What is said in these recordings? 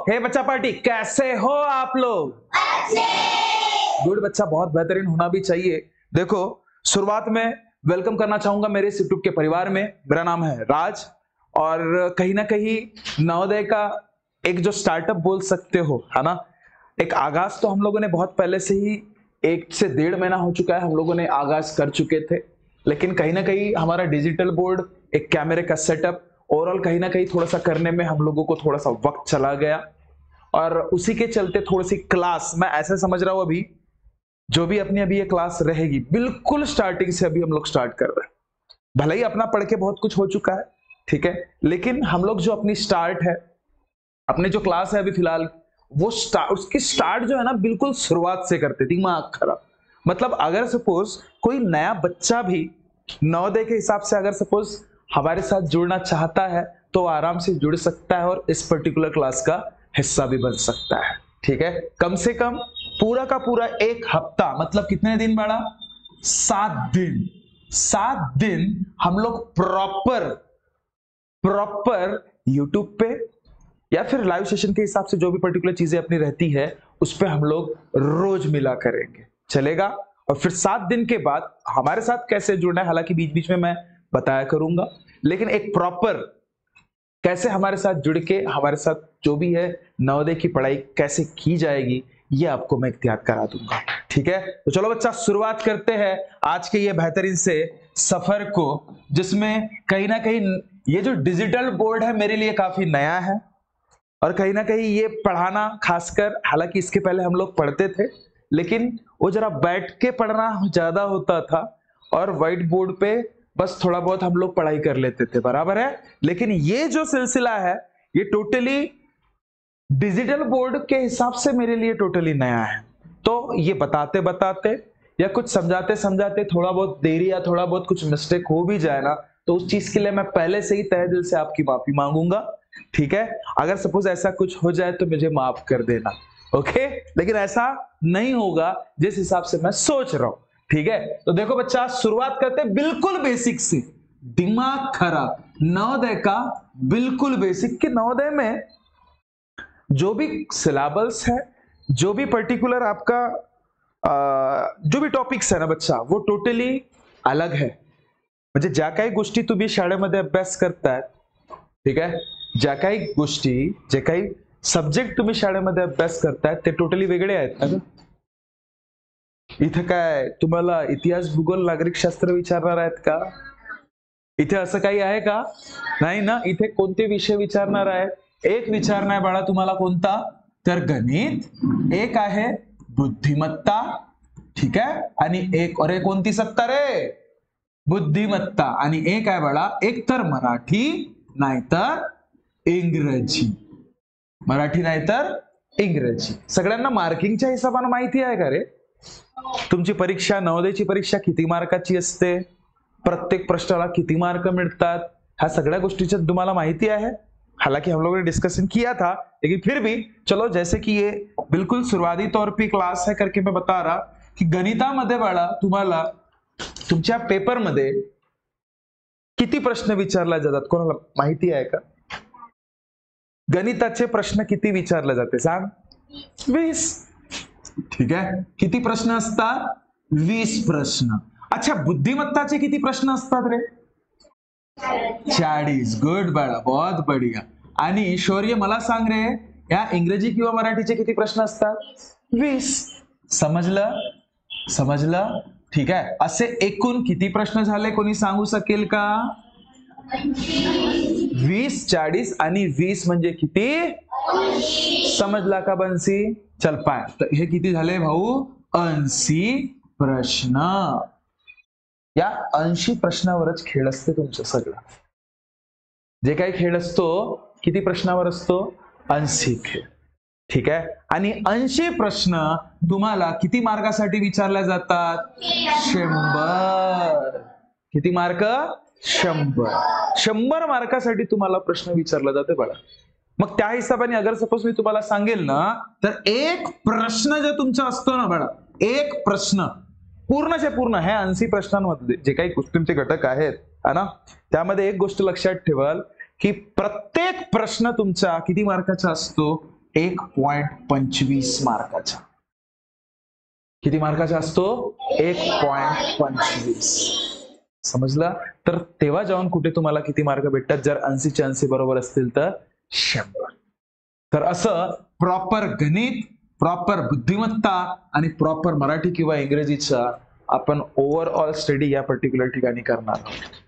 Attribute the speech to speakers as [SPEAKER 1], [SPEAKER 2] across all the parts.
[SPEAKER 1] हे बच्चा पार्टी, कैसे हो आप लोग? गुड बच्चा, बहुत बेहतरीन होना भी चाहिए। देखो, शुरुआत में वेलकम करना चाहूंगा मेरे इस यूट्यूब के परिवार में। मेरा नाम है राज और कहीं ना कहीं नवोदय का एक जो स्टार्टअप बोल सकते हो, है ना, एक आगाज तो हम लोगों ने बहुत पहले से ही 1 से 1.5 महीना हो चुका है, हम लोगों ने आगाज कर चुके थे। लेकिन कहीं ना कहीं हमारा डिजिटल बोर्ड, एक कैमरे का सेटअप, ओवरऑल कहीं ना कहीं थोड़ा सा करने में हम लोगों को थोड़ा सा वक्त चला गया और उसी के चलते थोड़ी सी क्लास, मैं ऐसे समझ रहा हूं अभी जो भी अपनी अभी ये क्लास रहेगी बिल्कुल स्टार्टिंग से अभी हम लोग स्टार्ट कर रहे हैं। भले ही अपना पढ़ के बहुत कुछ हो चुका है, ठीक है, लेकिन हम लोग जो अपनी स्टार्ट है, अपनी जो क्लास है अभी फिलहाल, वो उसकी स्टार्ट जो है ना बिल्कुल शुरुआत से करते, दिमाग खराब। मतलब अगर सपोज कोई नया बच्चा भी नवोदय के हिसाब से अगर सपोज हमारे साथ जुड़ना चाहता है तो आराम से जुड़ सकता है और इस पर्टिकुलर क्लास का हिस्सा भी बन सकता है, ठीक है। कम से कम पूरा का पूरा 1 हफ्ता, मतलब कितने दिन बड़ा? 7 दिन। 7 दिन हम लोग प्रॉपर यूट्यूब पे या फिर लाइव सेशन के हिसाब से जो भी पर्टिकुलर चीजें अपनी रहती है उस पे हम लोग रोज मिला करेंगे, चलेगा। और फिर 7 दिन के बाद हमारे साथ कैसे जुड़ना है, हालांकि बीच बीच में मैं बताया करूंगा, लेकिन एक प्रॉपर कैसे हमारे साथ जुड़ के हमारे साथ जो भी है नवोदय की पढ़ाई कैसे की जाएगी ये आपको मैं इख्तियार करा दूंगा, ठीक है। तो चलो बच्चा, शुरुआत करते हैं आज के ये बेहतरीन से सफर को, जिसमें कहीं ना कहीं ये जो डिजिटल बोर्ड है मेरे लिए काफी नया है और कहीं ना कहीं ये पढ़ाना खासकर, हालांकि इसके पहले हम लोग पढ़ते थे लेकिन वो जरा बैठ के पढ़ना ज्यादा होता था और व्हाइट बोर्ड पे बस थोड़ा बहुत हम लोग पढ़ाई कर लेते थे, बराबर है। लेकिन ये जो सिलसिला है ये टोटली डिजिटल बोर्ड के हिसाब से मेरे लिए टोटली नया है। तो ये बताते बताते या कुछ समझाते समझाते थोड़ा बहुत देरी या थोड़ा बहुत कुछ मिस्टेक हो भी जाए ना, तो उस चीज के लिए मैं पहले से ही तहे दिल से आपकी माफी मांगूंगा, ठीक है। अगर सपोज ऐसा कुछ हो जाए तो मुझे माफ कर देना, ओके। लेकिन ऐसा नहीं होगा जिस हिसाब से मैं सोच रहा हूं, ठीक है। तो देखो बच्चा, शुरुआत करते हैं बिल्कुल बेसिक से, दिमाग खराब, नवोदय का बिल्कुल बेसिक। कि नवोदय में जो भी सिलेबस है, जो भी पर्टिकुलर आपका जो भी टॉपिक्स है ना बच्चा, वो टोटली अलग है। म्हणजे ज्या काही गोष्टी तुम्ही शाळेमध्ये अभ्यास करताय, ठीक आहे, ज्या काही गोष्टी, जे काही सब्जेक्ट तुम्ही शाळेमध्ये अभ्यास करताय ते टोटली वेगळे आहेत ना। इथे काय तुम्हाला इतिहास, भूगोल, नागरिकशास्त्र विचारणार आहेत का? इथे असं काही आहे का? नाही ना। इथे कोणते विषय विचारणार आहे? एक विचारणार बाळा तुम्हाला, कोणता? तर गणित, एक आहे बुद्धिमत्ता, ठीक आहे, आणि एक, अरे कोणती सत्ता रे? बुद्धिमत्ता, आणि एक आहे बाळा, एक तर मराठी नाहीतर इंग्रजी, मराठी नाहीतर इंग्रजी। सगळ्यांना मार्किंगच्या हिशोबाने माहिती आहे का रे? तुमची परीक्षा, नवोदयची परीक्षा किती मार्काची असते, प्रत्येक प्रश्नाला किती मार्क मिळतात, ह्या सगळ्या गोष्टीची तुम्हाला माहिती है। हालांकि हम लोगों ने डिस्कशन किया था, लेकिन फिर भी चलो, जैसे कि ये बिल्कुल शुरुआती तौर पे क्लास है करके मैं बता रहा कि गणितामध्ये बाळा तुम्हाला तुमच्या पेपर मध्ये किती प्रश्न विचारले जातात, कोणाला माहिती आहे का? गणिताचे प्रश्न किती विचारले जाते सांग? 20, ठीक है। किती प्रश्न असतात? 20 प्रश्न। अच्छा, बुद्धिमत्ताचे किती प्रश्न असतात रे? 40। गुड बाळा, बहुत बढ़िया। आणि शौर्य, मला सांग रे, या इंग्रजी किंवा मराठीचे किती प्रश्न असतात? 20। समजलं? समजलं, ठीक आहे। असे एकूण किती प्रश्न झाले, कोणी सांगू शकेल का? 20, 40 आणि 20 म्हणजे किती? 80। समजला का बंसी? चल पाय, तर हे किती झाले भाऊ? 80 प्रश्न। या 80 प्रश्नावरच खेळ असते तुमचं सगळं। जे काही खेळ असतो किती प्रश्नावर असतो? 80 खेळ, ठीक आहे। आणि 80 प्रश्न तुम्हाला किती मार्कासाठी विचारले जातात? 100। किती मार्क? 100। 100 मार्कासाठी तुम्हाला प्रश्न विचारला जाते बाळा। मग त्या हिशोबाने अगर सपोज मी तुम्हाला सांगेल ना, तर एक प्रश्न जो तुमचा असतो ना बाळा, एक प्रश्न पूर्णचे पूर्ण ह्या 80 प्रश्नांमध्ये जे काही गोष्टींचे घटक आहेत, है ना, त्यामध्ये एक गोष्ट लक्षात ठेवाल की प्रत्येक प्रश्न तुमचा किती मार्काचा असतो? 1.25 मार्काचा. किती मार्काचा असतो? 1.25. समजलं? तर तेव्हा जाऊन कुठे तुम्हाला किती मार्क भेटतात? जर 80चे 80 बरोबर असतील तर 100. तर असं प्रॉपर गणित, प्रॉपर बुद्धिमत्ता आणि प्रॉपर मराठी किंवा इंग्रजीचा आपण ओव्हरऑल स्टडी या पर्टिक्युलर ठिकाणी करणार आहोत.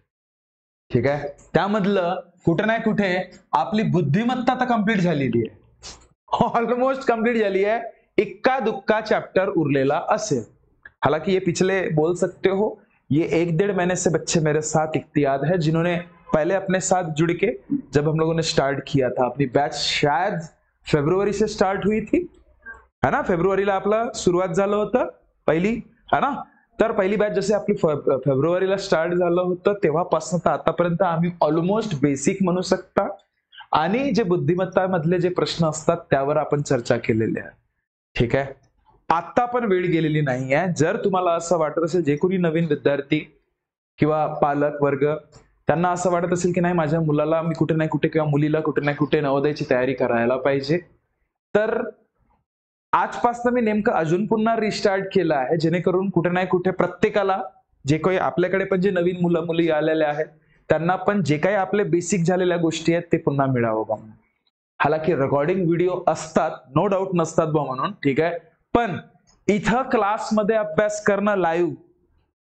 [SPEAKER 1] ठीक आहे? त्यामधलं कुठे ना कुठे आपली बुद्धिमत्ता तर कंप्लीट झालेली आहे, ऑलमोस्ट कंप्लीट झाली है. इक्का दुक्का चैप्टर उरलेला असेल. हालांकि ये पिछले बोल सकते हो, ये 1-1.5 महीने से बच्चे मेरे साथ इख्तियार है जिन्होंने पहले अपने साथ जुड़ के, जब हम लोगों ने स्टार्ट किया था अपनी बैच, शायद फेब्रुवरी से स्टार्ट हुई थी, है ना? फेब्रुवरीला आपला सुरुवात झालं होतं पहिली, है ना? तर पहिली बॅच जसे आपली फेब्रुवरीला स्टार्ट झालं होतं तेव्हापासून तर आतापर्यंत आम्ही ऑलमोस्ट बेसिक म्हणू शकता आणि जे बुद्धिमत्ता मधले जे प्रश्न असतात त्यावर आपण चर्चा केलेली आहे. ठीक आहे? आता पण वेळ गेलेली नाहीये. जर तुम्हाला असं वाटत असेल, जे कोणी नवीन विद्यार्थी किंवा पालक वर्ग त्यांना असं वाटत असेल की नाही माझ्या मुलाला मी कुठे ना कुठे किंवा मुलीला कुठे ना कुठे नवोदयची तयारी करायला पाहिजे, तर आजपासून मी नेमकं अजून पुन्हा रिस्टार्ट केलं आहे, जेणेकरून कुठे ना कुठे प्रत्येकाला, जे काही आपल्याकडे पण जे नवीन मुलं मुली आलेले आहेत त्यांना पण जे काही आपले बेसिक झालेल्या गोष्टी आहेत ते पुन्हा मिळावं बा. हालांकि रेकॉर्डिंग व्हिडिओ असतात, नो डाऊट नसतात बा म्हणून, ठीक आहे, पण इथं क्लासमध्ये अभ्यास करणं लाईव्ह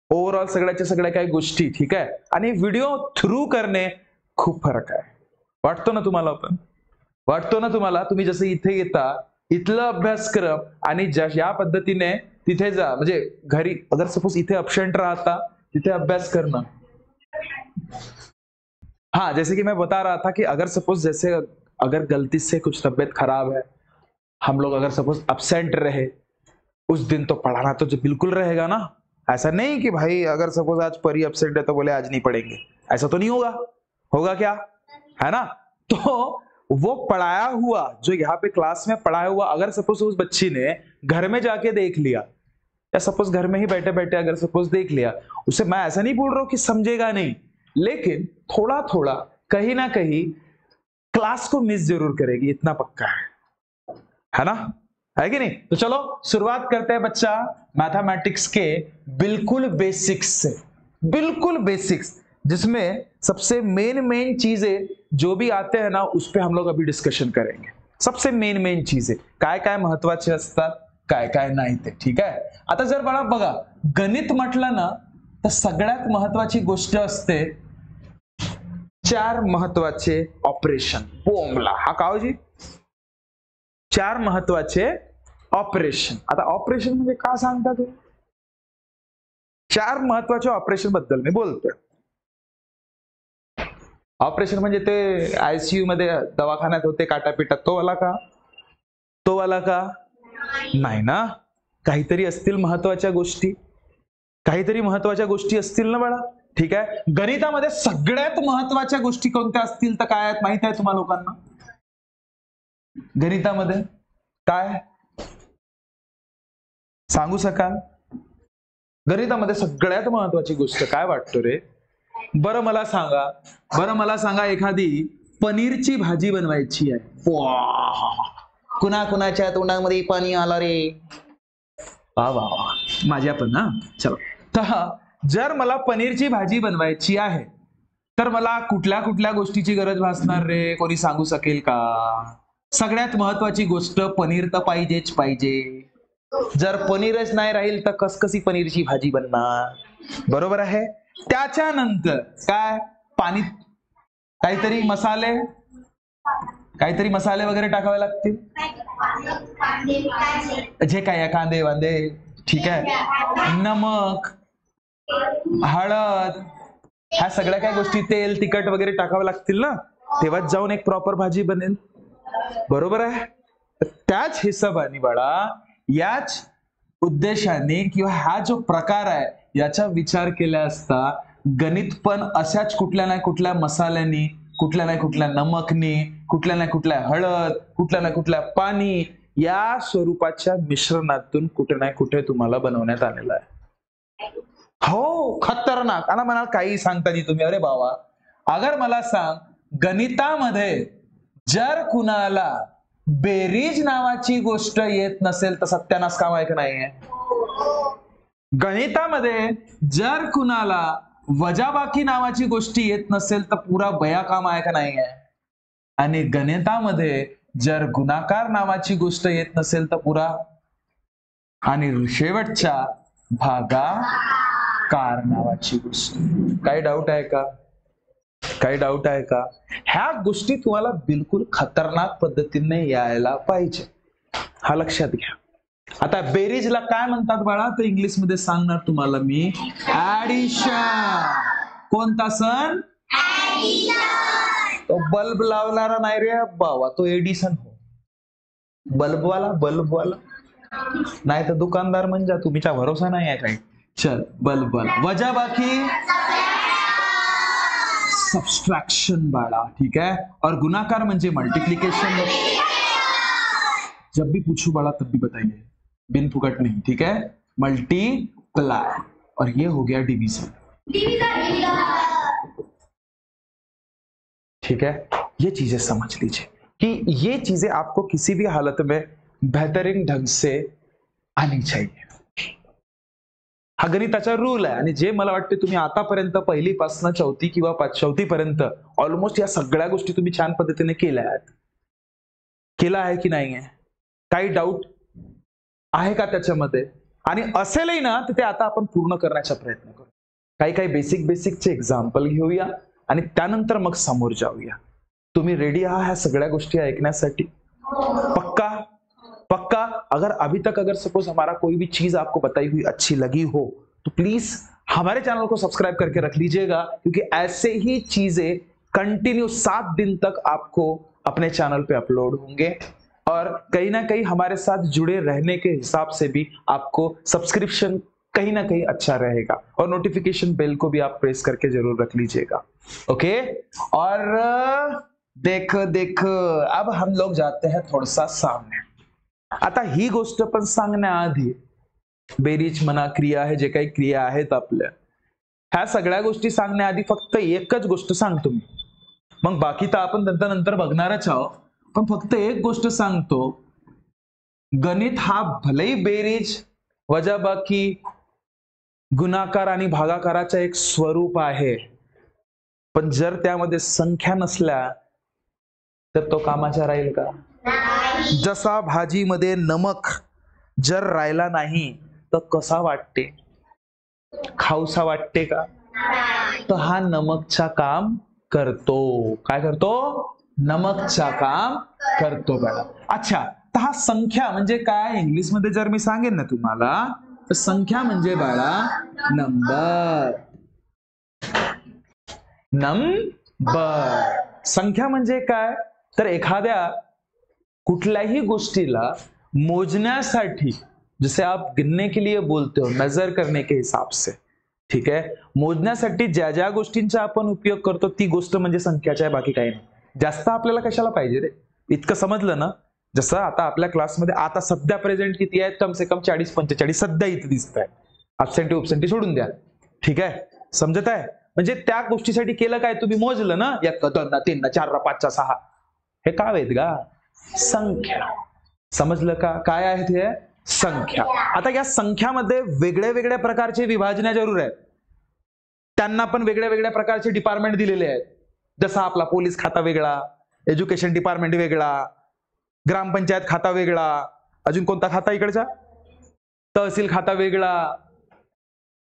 [SPEAKER 1] ओव्हरऑल सगळ्याच्या सगळ्या काही गोष्टी, ठीक आहे, आणि व्हिडिओ थ्रू करणे खूप फरक आहे. वाटतो ना तुम्हाला? पण वाटतो ना तुम्हाला? तुम्ही जसं इथे येता, इथलं अभ्यासक्रम आणि या पद्धतीने तिथे जा, म्हणजे घरी अगर सपोज इथे अब्सेंट राहता, तिथे अभ्यास करणं. हाँ, जैसे कि मैं बता रहा था कि अगर सपोज जैसे अगर गलती से कुछ तबीयत खराब है, हम लोग अगर सपोज अब्सेंट रहे उस दिन, तो पढ़ाना तो जो बिल्कुल रहेगा ना. ऐसा नहीं कि भाई अगर सपोज आज परी अब्सेंट है तो बोले आज नहीं पढ़ेंगे, ऐसा तो नहीं होगा. होगा क्या? है ना? तो वो पढ़ाया हुआ, जो यहाँ पे क्लास में पढ़ाया हुआ, अगर सपोज उस बच्ची ने घर में जाके देख लिया, या सपोज घर में ही बैठे बैठे अगर सपोज देख लिया, उसे मैं ऐसा नहीं बोल रहा हूं कि समझेगा नहीं, लेकिन थोड़ा थोड़ा कहीं ना कहीं क्लास को मिस जरूर करेगी, इतना पक्का है ना? है कि नहीं? तो चलो शुरुआत करते हैं बच्चा मैथमेटिक्स के बिल्कुल बेसिक्स से. बिल्कुल बेसिक्स, जिसमें सबसे मेन चीजें जो भी आते हैं ना उस पे हम लोग अभी डिस्कशन करेंगे. सबसे मेन चीजें काय काय महत्वाचे असतात, काय काय नाही ते. ठीक आहे? आता जर मला बघा, गणित म्हटलं ना तर सगळ्यात महत्वाची गोष्ट असते 4 महत्वाचे ऑपरेशन. बोमला हा कावजी 4 महत्वाचे ऑपरेशन. आता ऑपरेशन म्हणजे काय सांगता तुम्ही? 4 महत्वाच्या ऑपरेशन बद्दल मी बोलतोय. ऑपरेशन म्हणजे ते आयसीयू मध्ये दवाखान्यात होते काटापिटात, तो वाला का? तो वाला का? नाही ना. काहीतरी असतील महत्वाच्या गोष्टी, काहीतरी महत्वाच्या गोष्टी असतील ना बाळा. ठीक आहे? गणितामध्ये सगळ्यात महत्वाच्या गोष्टी कोणत्या असतील तर काय आहेत माहित आहे तुम्हा लोकांना? गणितामध्ये काय सांगू शकाल? गणितामध्ये सगळ्यात महत्वाची गोष्ट काय वाटतो रे? बरं मला सांगा, एखादी पनीरची भाजी बनवायची आहे. कुणाच्या तोंडामध्ये पाणी आला रे? वा वा वा, माझ्या पण ना. चलो, तर जर मला पनीरची भाजी बनवायची आहे तर मला कुठल्या कुठल्या गोष्टीची गरज भासणार रे? कोणी सांगू शकेल का? सगळ्यात महत्वाची गोष्ट पनीर तर पाहिजेच पाहिजे. जर पनीरच नाही राहील तर कशी पनीरची भाजी बनणार? बरोबर आहे. त्याच्यानंतर काय? पाणी, काहीतरी मसाले वगैरे टाकावे लागतील. जे काय कांदे वांदे, ठीक आहे, नमक, हळद, ह्या सगळ्या काय गोष्टी, तेल तिखट वगैरे टाकावे लागतील ना, तेव्हाच जाऊन एक प्रॉपर भाजी बनेल. बरोबर आहे. त्याच हिशोबाने बाळा, याच उद्देशाने किंवा हा जो प्रकार आहे याचा विचार केला असता गणित पण अशाच कुठल्या ना कुठल्या मसाल्यानी, कुठल्या ना कुठल्या नमकनी, कुठल्या ना कुठल्या हळद, कुठल्या ना कुठल्या पाणी, या स्वरूपाच्या मिश्रणातून कुठे ना कुठे तुम्हाला बनवण्यात आलेला आहे. हो, खतरनाक. आणि मला काही सांगता नाही तुम्ही. अरे बाबा, अगर मला सांग गणितामध्ये जर कुणाला बेरीज नावाची गोष्ट येत नसेल तर सत्यानाश काम आहे का नाहीये? गणितामध्ये जर कुणाला वजाबाकी नावाची गोष्टी येत नसेल तर पुरा बया काम आहे का नाहीये? आणि गणितामध्ये जर गुणाकार नावाची गोष्ट येत नसेल तर पुरा, आणि शेवटच्या भागाकार नावाची गोष्ट. काही डाऊट आहे का? काही डाऊट आहे का? ह्या गोष्टी तुम्हाला बिलकुल खतरनाक पद्धतीने यायला पाहिजे, हा लक्षात घ्या. आता बेरीजला काय म्हणतात बाळा, तर इंग्लिश मध्ये सांगणार तुम्हाला मी, ऍडिशन. कोणता सण? तो बल्ब लावणारा नाही रे बाबा, तो एडिसन हो. बल्बवाला नाही तर दुकानदार म्हणजे तुमचा भरोसा नाही आहे काही. चल, बल्बवाला. वजाबाकी सबस्ट्रैक्शन बाळा, ठीक है. और गुणाकार म्हणजे मल्टीप्लिकेशन. जब भी पूछू बाळा तब भी बताइए, बिन फुकट नहीं, ठीक है. मल्टीप्लाई, और ये हो गया डिवीजन. ठीक है, ये चीजें समझ लीजिए कि ये चीजें आपको किसी भी हालत में बेहतरीन ढंग से आनी चाहिए. हा गणिताचा रूल आहे, आणि जे मला वाटते तुम्ही आतापर्यंत पहिलीपासून चौथी किंवा चौथीपर्यंत ऑलमोस्ट या सगळ्या गोष्टी तुम्ही छान पद्धतीने केल्या आहेत. केला आहे की नाही आहे? काही डाऊट आहे का त्याच्यामध्ये? आणि असेलही ना तर ते आता आपण पूर्ण करण्याचा प्रयत्न करू. काही बेसिकचे एक्झाम्पल घेऊया आणि त्यानंतर मग समोर जाऊया. तुम्ही रेडी आहात ह्या सगळ्या गोष्टी ऐकण्यासाठी? पक्का? पक्का? अभी तक सपोज हमारा कोई भी चीज आपको बताई हुई अच्छी लगी हो तो प्लीज हमारे चैनल को सब्सक्राइब करके रख लीजिएगा, क्योंकि ऐसे ही चीजें कंटिन्यू 7 दिन तक आपको अपने चैनल पे अपलोड होंगे. और कहीं ना कहीं हमारे साथ जुड़े रहने के हिसाब से भी आपको सब्सक्रिप्शन कहीं ना कहीं अच्छा रहेगा, और नोटिफिकेशन बेल को भी आप प्रेस करके जरूर रख लीजिएगा. ओके, और देख अब हम लोग जाते हैं थोड़ा सा सामने. आता ही गोष्ट पण सांगण्याआधी बेरीज म्हणा, क्रिया आहे, जे काही क्रिया आहेत आपल्या, ह्या सगळ्या गोष्टी सांगण्याआधी फक्त एकच गोष्ट सांगतो मी, मग बाकी तर आपण नंतर बघणारच आहोत. पण फक्त एक गोष्ट सांगतो, गणित हा भलेही बेरीज, वजाबाकी, गुणाकार आणि भागाकाराचा एक स्वरूप आहे, पण जर त्यामध्ये संख्या नसल्या तर तो कामाचा राहील का? जसा भाजीमध्ये नमक जर राहिला नाही तर कसा वाटते? खाऊसा वाटते का? तर हा नमकचा काम करतो. काय करतो? नमकचा काम करतो बाळा. अच्छा, तर हा संख्या म्हणजे काय? इंग्लिश मध्ये जर मी सांगेन ना तुम्हाला, तर संख्या म्हणजे बाळा नंबर. नंबर. संख्या म्हणजे काय? तर एखाद्या कुठल्याही गोष्टीला मोजण्यासाठी, जैसे आप गिनने के लिए बोलते हो, मेजर करने के हिसाब से, ठीक है, मोजण्यासाठी ज्या ज्या गोष्टींचा आपण उपयोग करतो ती गोष्ट म्हणजे संख्याच्या आहे, बाकी काही नाही. जास्त आपल्याला कशाला पाहिजे रे? इतकं समजलं ना? जसं आता आपल्या क्लासमध्ये आता सध्या प्रेझेंट किती आहेत? कम से कम 40-45 सध्या इथे दिसत आहेत. अब्सेंटी उपसेंटी सोडून द्या, ठीक आहे? समजत आहे? म्हणजे त्या गोष्टीसाठी केलं काय? तुम्ही मोजलं ना, 1, 2, 3, 4, 5, 6, हे काय आहेत का? संख्या. समजलं का? काय आहेत हे? संख्या. आता या संख्यामध्ये वेगळ्या प्रकारचे विभाजन जरूर आहेत. त्यांना पण वेगळ्या प्रकारचे डिपार्टमेंट दिलेले आहेत. जसा आपला पोलीस खाता वेगळा, एज्युकेशन डिपार्टमेंट वेगळा, ग्रामपंचायत खाता वेगळा, अजून कोणता खाता इकडचा? तहसील खाता वेगळा,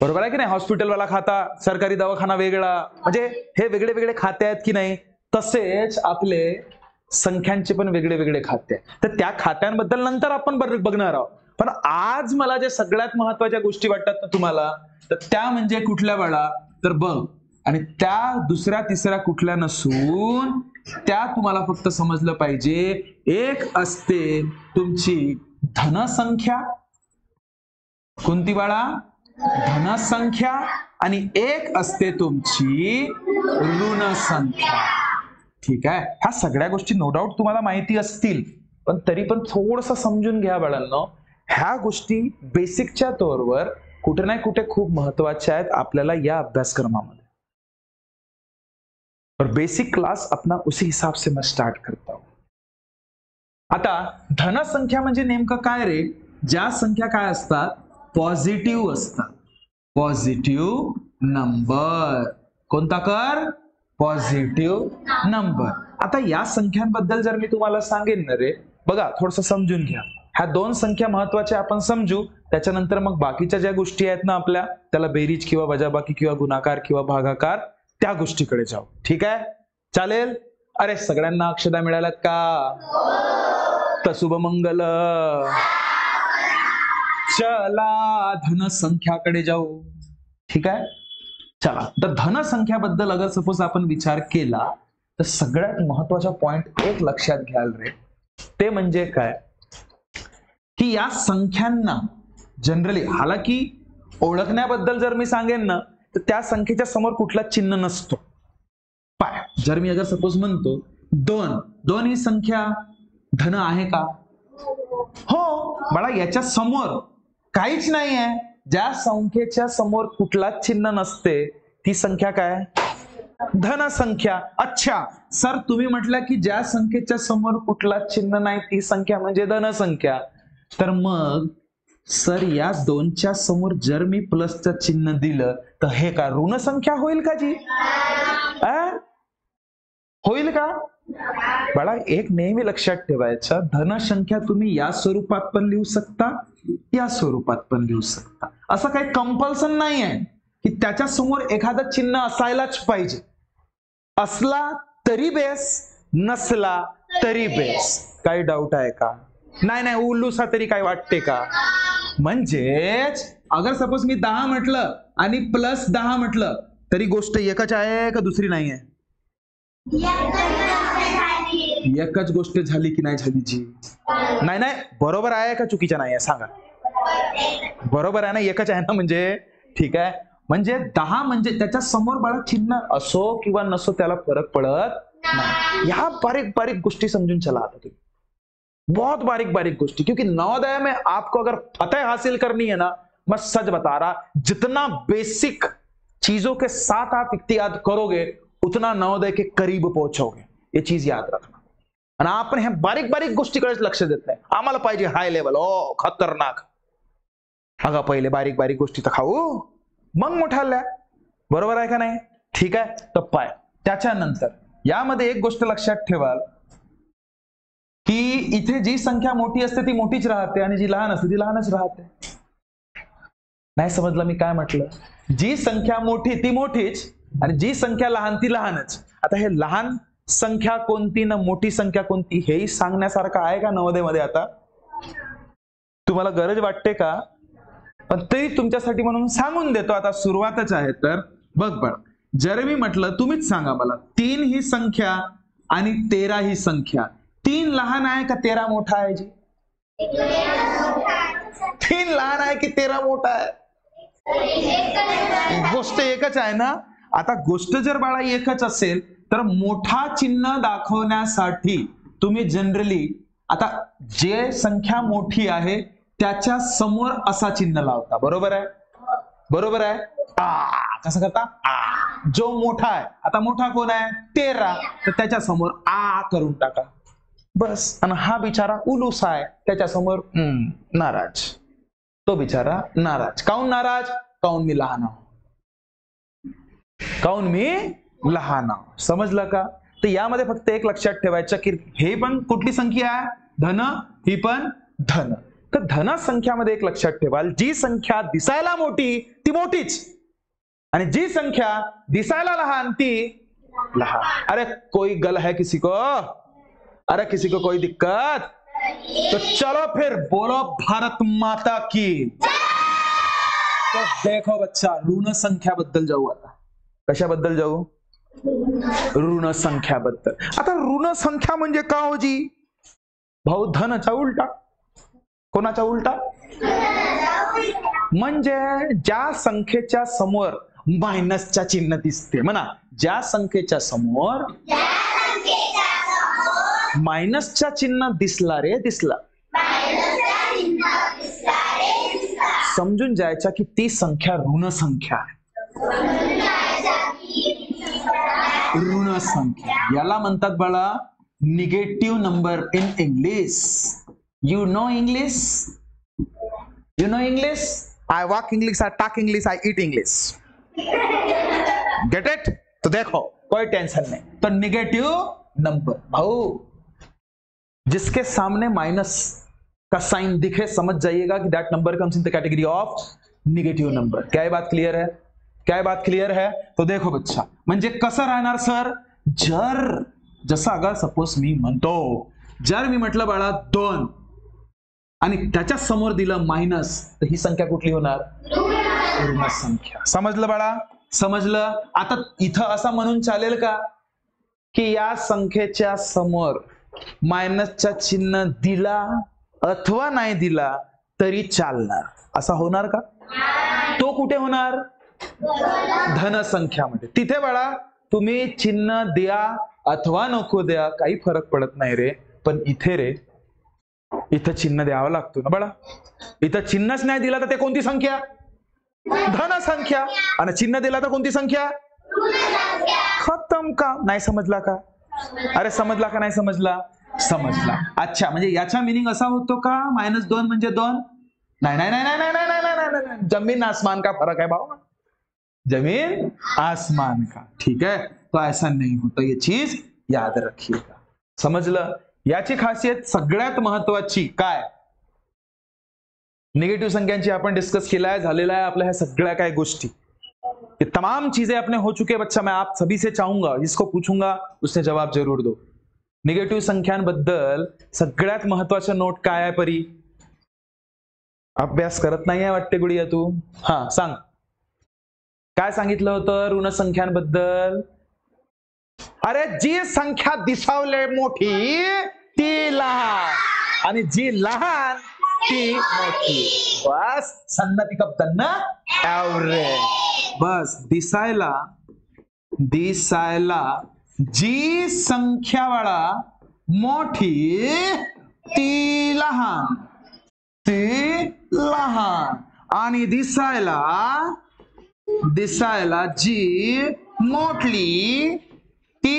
[SPEAKER 1] बरोबर आहे की नाही? हॉस्पिटलवाला खाता, सरकारी दवाखाना वेगळा. म्हणजे हे वेगळे खाते आहेत की नाही? तसेच आपले संख्यांचे पण वेगळे खाते आहेत. तर त्या खात्यांबद्दल नंतर आपण बघणार आहोत. पण आज मला जे सगळ्यात महत्वाच्या गोष्टी वाटतात ना तुम्हाला, तर त्या म्हणजे कुठल्या बाळा? तर बघ, आणि त्या दुसऱ्या तिसऱ्या कुठल्या नसून त्या तुम्हाला फक्त समजलं पाहिजे. एक असते तुमची धनसंख्या. कोणती बाळा? धनसंख्या. आणि एक असते तुमची ऋणसंख्या. ठीक आहे? ह्या सगळ्या गोष्टी नो डाऊट तुम्हाला माहिती असतील, पण तरी पण थोडंसं समजून घ्या बाळांनो. ह्या गोष्टी बेसिकच्या तौरवर कुठे ना कुठे खूप महत्वाच्या आहेत आपल्याला या अभ्यासक्रमामध्ये. और बेसिक क्लास अपना उसी हिसाब से मैं स्टार्ट करता हूं. आता धन संख्या म्हणजे नेमकं काय रे? ज्या संख्या काय असतात? पॉझिटिव्ह असतात. Positive number. कोणता कर? Positive number. आता या संख्यांबद्दल जर मी तुम्हाला सांगेन ना रे, बघा थोडंसं समजून घ्या. ह्या दोन संख्या महत्वाच्या आपण समजू, त्याच्यानंतर मग बाकीच्या ज्या गोष्टी आहेत ना आपल्या, त्याला बेरीज किंवा वजाबाकी किंवा गुणाकार किंवा भागाकार, त्या गोष्टीकडे जाऊ. ठीक आहे? चालेल? अरे सगळ्यांना अक्षदा मिळाल्यात का? तर शुभमंगल. चला धन संख्याकडे जाऊ. ठीक आहे? चला, तर धन संख्याबद्दल अगर सपोज आपण विचार केला तर सगळ्यात महत्वाचा पॉइंट एक लक्षात घ्याल रे, ते म्हणजे काय की या संख्यांना जनरली, हालाकी ओळखण्याबद्दल जर मी सांगेन ना तर त्या संख्येच्या समोर कुठला चिन्ह नसतो. पाय जर मी अगर सपोज म्हणतो 2 ही संख्या धन आहे का? हो, मला याच्या समोर काहीच नाही आहे. ज्या संख्येच्या समोर कुठलाच चिन्ह नसते ती संख्या काय? धन संख्या. अच्छा सर, तुम्ही म्हटलं की ज्या संख्येच्या समोर कुठलाच चिन्ह नाही ती संख्या म्हणजे धन संख्या. तर मग सर या 2च्या समोर जर मी प्लसचं चिन्ह दिलं तर हे का ऋण संख्या होईल का जी? होईल का? बाळा एक नेहमी लक्षात ठेवायचं, धन संख्या तुम्ही या स्वरूपात पण लिहू शकता, या स्वरूपात पण लिहू शकता. असं काही कंपल्सन नाही आहे की त्याच्या समोर एखादं चिन्ह असायलाच पाहिजे. असला तरी बेस, नसला तरी बेस. काही डाऊट आहे का? नाही, उल्लूसा तरी काय वाटते का? म्हणजेच अगर सपोज मी 10 म्हटलं आणि प्लस 10 म्हटलं तरी गोष्ट एकच आहे का दुसरी नाही आहे? एकच गोष्ट झाली की नाही झाली जी? नाही, बरोबर आहे का चुकीच्या नाही आहे सांगा? बरोबर आहे ना, एकच आहे ना म्हणजे? ठीक आहे. म्हणजे 10 म्हणजे त्याच्या समोर बाळा चिन्ह असो किंवा नसो त्याला फरक पडत नाही. ह्या बारीक बारीक गोष्टी समजून चला आता तुम्ही, बहुत बारीक बारीक गोष्टी. क्योंकि नवोदय में आपको अगर फतेह हासिल करनी है ना, मैं सच बता रहा, जितना बेसिक चीजों के साथ आप इख्तियार करोगे उतना नवोदय के करीब पहुंचोगे. ये चीज याद रखना. आणि आपण ह्या बारीक बारीक गोष्टीकडेच लक्ष देत नाही. आम्हाला पाहिजे हाय लेवल. ओ खतरनाक. अगं पहिले बारीक बारीक गोष्टी तर खाऊ मग मोठाल्या. बरोबर आहे का नाही? ठीक आहे. तर पाय त्याच्यानंतर यामध्ये एक गोष्ट लक्षात ठेवाल की इथे जी संख्या मोठी असते ती मोठीच राहते आणि जी लहान असते ती लहानच राहते. नाही समजलं मी काय म्हटलं? जी संख्या मोठी ती मोठीच आणि जी संख्या लहान ती लहानच. आता हे लहान संख्या कोणती ना मोठी संख्या कोणती हेही सांगण्यासारखं आहे का नवोदयमध्ये? आता तुम्हाला गरज वाटते का? पण तरी तुमच्यासाठी म्हणून सांगून देतो. आता सुरुवातच आहे तर बघ, जर मी म्हटलं, तुम्हीच सांगा मला, 3 ही संख्या आणि 13 ही संख्या, 3 लहान आहे का 13 मोठा आहे जी? 3 लहान आहे की 13 मोठा आहे? गोष्ट एकच आहे ना. आता गोष्ट जर बाळा एकच असेल तर मोठा चिन्ह दाखवण्यासाठी तुम्ही जनरली आता जे संख्या मोठी आहे त्याच्या समोर असा चिन्ह लावता. बरोबर आहे? बरोबर आहे. कसं करता? जो मोठा आहे, आता मोठा कोण आहे? 13, तर त्याच्या समोर आ करून टाका बस. आणि हा बिचारा उलूसा आहे, त्याच्या समोर नाराज. तो बिचारा नाराज. काऊन नाराज? काऊन मी लहान आहो. काऊन मी लहान आहो. समजलं का? तर यामध्ये फक्त एक लक्षात ठेवायचं की हे पण कुठली संख्या आहे? धन. ही पण धन. तर धन संख्यामध्ये एक लक्षात ठेवाल, जी संख्या दिसायला मोठी ती मोठीच आणि जी संख्या दिसायला लहान ती लहान. अरे कोई गल है किसी को? अरे किसी को कोई दिक्कत? तो चलो फिर बोलो भारत माता की. तो देखो बच्चा, ऋण संख्या बद्दल जाऊ. आता कशाबद्दल जाऊ? ऋण संख्याबद्दल. आता ऋण संख्या म्हणजे का हो जी? भाऊ धनचा उलटा. कोणाचा उलटा? म्हणजे ज्या संख्येच्या समोर मायनसच्या चिन्ह दिसते म्हणा, ज्या संख्येच्या समोर मायनसच्या चिन्ह दिसला रे दिसला, समजून जायचा की ती संख्या ऋण संख्या आहे. ऋण संख्या. याला म्हणतात बाळा negative number in English. You know English? You know English? I walk English, I talk English, I eat English. Get it? तो देखो कोई टेंशन नहीं. तो निगेटिव नंबर भाऊ जिसके सामने माइनस का साइन दिखे समझ जाइएगा कि that number comes in the category of negative number. क्या ये बात क्लियर है? क्या बात क्लियर है? तो देखो बच्चा म्हणजे कसं राहणार सर, जर जसं अगर सपोज मी म्हणतो, जर मी म्हटलं बाळा 2 आणि त्याच्या समोर दिलं मायनस, तर ही संख्या कुठली होणार? ऋण संख्या. समजलं बाळा? समजलं? आता इथं असं म्हणून चालेल का की या संख्येच्या समोर मायनसचा चिन्ह दिला अथवा नाही दिला तरी चालणार, असा होणार का? तो कुठे होणार? धन संख्यामध्ये. तिथे बाळा तुम्ही चिन्ह द्या अथवा नको द्या काही फरक पडत नाही रे, पण इथे रे इथं चिन्ह द्यावं लागतो ना बाळा. इथं चिन्हच नाही दिला तर ते कोणती संख्या? धन संख्या. आणि चिन्ह दिला तर कोणती संख्या? खतम. का नाही समजला का? अरे समजला का नाही समजला? समजला. अच्छा म्हणजे याचा मिनिंग असा होतो का -2 म्हणजे 2? नाही नाही नाही नाही नाही नाही नाही नाही नाही, जमीन आसमान का फरक है भाऊ, जमीन आसमान का. ठीक है, तो ऐसा नहीं होता, ये चीज याद रखिएगा. समजलं? याची खासियत सगळ्यात महत्वाची काय? निगेटिव्ह संख्यांची आपण डिस्कस केला है, झालेला है आपल्या ह्या सगळ्या काय गोष्टी. ये तमाम चीजें अपने हो चुके बच्चा. मैं आप सभी से चाहूंगा जिसको पूछूंगा उसने जवाब जरूर दो. निगेटिव्ह संख्यांबद्दल सगळ्यात महत्वाचं नोट काय आहे परी? अभ्यास करत नाही आहे वाटते गुडिया तू. हा सांग काय सांगितलं होतं ऋण संख्यांबद्दल? अरे जी संख्या दिसावले मोठी ती लहान आणि जी लहान ती मोठी. बस सन्नती कप्तन ना ऍव्हरेज. बस दिसायला जी संख्या वाला मोठी ती लहान आणि दिसायला जी मोठली ती.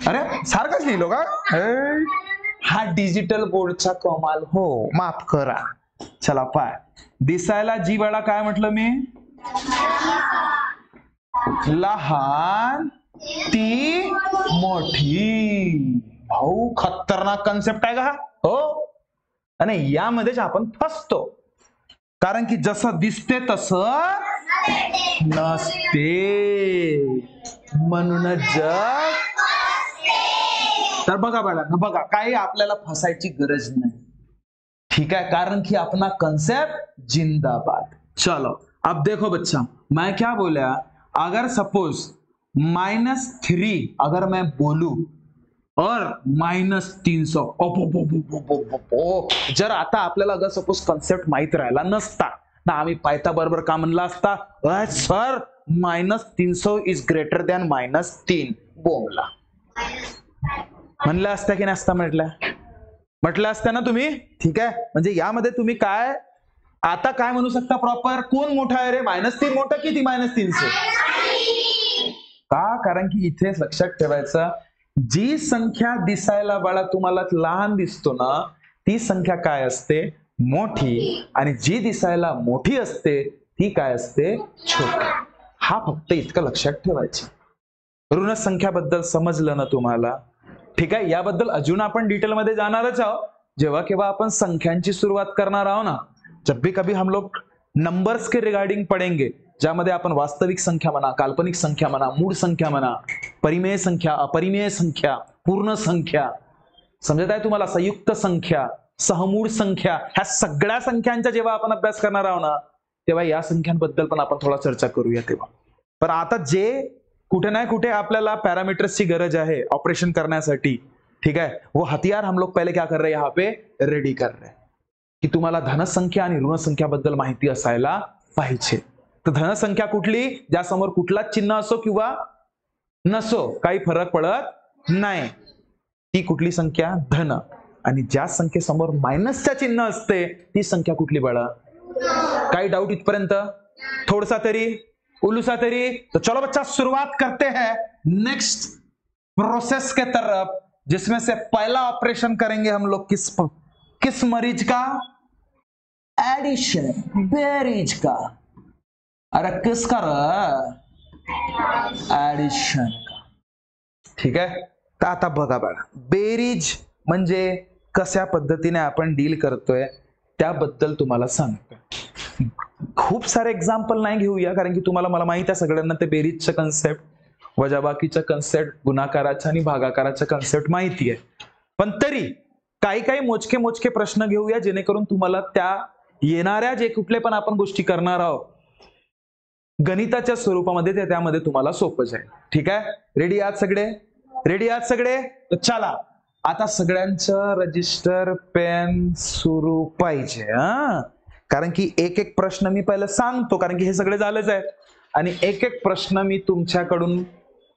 [SPEAKER 1] अरे सारखंच लिहिलो का? हा डिजिटल बोर्डचा कमाल. हो माफ करा. चला पाय. दिसायला जी वाला काय म्हटलं मी? लहान ती मोठी. भाऊ खतरनाक कन्सेप्ट आहे का? हो. आणि यामध्येच आपण फसतो, कारण की जसं दिसते तसं नसते, म्हणूनच जग. तर बघा बघा काही आपल्याला फसायची गरज नाही. ठीक है, कारण कि अपना कंसेप्ट जिंदाबाद. चलो अब देखो बच्चा, मैं क्या बोला, अगर सपोज -3 अगर मैं बोलू और -300, जर आता आपल्याला अगर सपोज कन्सेप्ट माहित राहिला नसता ना, आम्ही पायथा बरोबर का म्हणला असता, sir -300 is greater than -3 Bumla म्हणलं असता की नसता? म्हटलं असतं ना तुम्ही. ठीक आहे, म्हणजे यामध्ये तुम्ही काय आता काय म्हणू शकता प्रॉपर? कोण मोठा आहे रे? -3 मोठा की ती -300? का? कारण की इथे लक्षात ठेवायचं, जी संख्या दिसायला बाळा तुम्हाला लहान दिसतो ना, ती संख्या काय असते? मोठी. आणि जी दिसायला मोठी असते ती काय असते? छोटी. हा फक्त इतकं लक्षात ठेवायचं. ऋण संख्याबद्दल समजलं ना तुम्हाला? ठीक आहे, याबद्दल अजून आपण डिटेल मध्ये जाणारच आहोत जेव्हा केव्हा आपण संख्यांची सुरुवात करणार आहोत ना. जब भी कभी हम लोग नंबर्स के रिगार्डिंग पढ़ेंगे, ज्यामध्ये आपण वास्तविक संख्या म्हणा, काल्पनिक संख्या म्हणा, मूळ संख्या म्हणा, परिमेय संख्या, अपरिमेय संख्या, पूर्ण संख्या, समजत आहे तुम्हाला? संयुक्त संख्या, सहमूळ संख्या, ह्या सगळ्या संख्यांचा जेव्हा आपण अभ्यास करणार आहोत ना, तेव्हा या संख्यांबद्दल पण आपण थोडा चर्चा करूया तेव्हा. पण आता जे कुठे ना कुठे आपल्याला पॅरामीटर्सची गरज आहे ऑपरेशन करण्यासाठी, ठीक है, वो हथियार हम लोग पहले क्या कर रहे हैं, यहाँ पे रेडी कर रहे हैं की तुम्हाला धनसंख्या आणि ऋणसंख्याबद्दल माहिती असायला पाहिजे. तर धनसंख्या कुठली? ज्यासमोर कुठलाच चिन्ह असो किंवा नसो काही फरक पडत नाही, ती कुठली संख्या? धन. आणि ज्या संख्येसमोर मायनसच्या चिन्ह असते ती संख्या कुठली बाळा? काही डाऊट इथपर्यंत? थोडसा तरी उल्लू तेरी। तो चलो बच्चा शुरुआत करते हैं नेक्स्ट प्रोसेस के तरफ, जिसमें से पहला ऑपरेशन करेंगे हम लोग किस मरीज का? एडिशन, बेरीज का। अरे किसका? एडिशन का। ठीक आहे, तर आता बघा बघा, बेरीज म्हणजे कशा पद्धतीने आपण डील करतोय त्याबद्दल तुम्हाला सांगतोय। खूप सारे एक्झाम्पल नाही घेऊया, कारण की तुम्हाला, मला माहित आहे सगळ्यांना ते बेरीजचं कन्सेप्ट, वजाबाकीचं कन्सेप्ट, गुणाकाराचा आणि भागाकाराचा कन्सेप्ट माहिती आहे, पण तरी काही मोजके प्रश्न घेऊया, जेणेकरून तुम्हाला त्या येणाऱ्या जे कुठले पण आपण गोष्टी करणार आहोत गणिताच्या स्वरूपामध्ये त्यामध्ये तुम्हाला सोपं जाईल। ठीक आहे, रेडी आहात सगळे? रेडी आहात सगळे? तर चला आता सगळ्यांचं रजिस्टर पेन सुरू पाहिजे, कारण की एक एक प्रश्न मी पहिला सांगतो, कारण की हे सगळे झालेच आहे, आणि एक एक प्रश्न मी तुमच्याकडून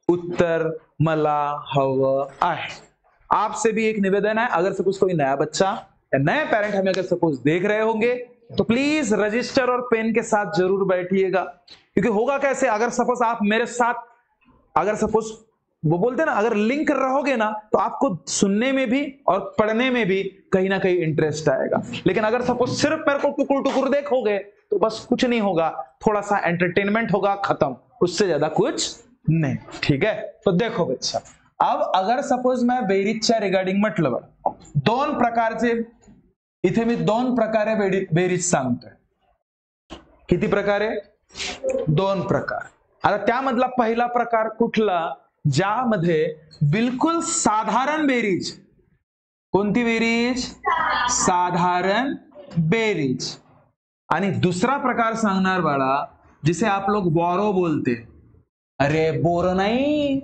[SPEAKER 1] उत्तर मला हवं आहे। आपसे भी एक निवेदन है, अगर सपोज कोई नया बच्चा या नए पेरेंट हमें अगर सपोज देख रहे होंगे तो प्लीज रजिस्टर और पेन के साथ जरूर बैठिएगा, क्योंकि होगा कैसे, अगर सपोज आप मेरे साथ, अगर सपोज वो बोलते हैं ना, अगर लिंक रहोगे ना तो आपको सुनने में भी और पढ़ने में भी कहीं ना कहीं इंटरेस्ट आएगा, लेकिन अगर सपोज सिर्फ मेरे को टुकुर टुकुर देखोगे तो बस कुछ नहीं होगा, थोड़ा सा एंटरटेनमेंट होगा, खत्म, उससे ज्यादा कुछ नहीं। ठीक है, तो देखो बच्चा, अब अगर सपोज मैं बेरीजच्या रिगार्डिंग म्हटलं बघा, दोन प्रकारचे, इथे मी दोन प्रकारे बेरीज सांगतोय। किती प्रकारे? दोन प्रकार। आता त्यामधला पहिला प्रकार कुठला? ज्यामध्ये बिलकुल साधारण बेरीज। कोणती बेरीज? साधारण बेरीज। आणि दुसरा प्रकार सांगणार बाळा, जिसे आप लोग बोरो बोलते। अरे बोर नाही,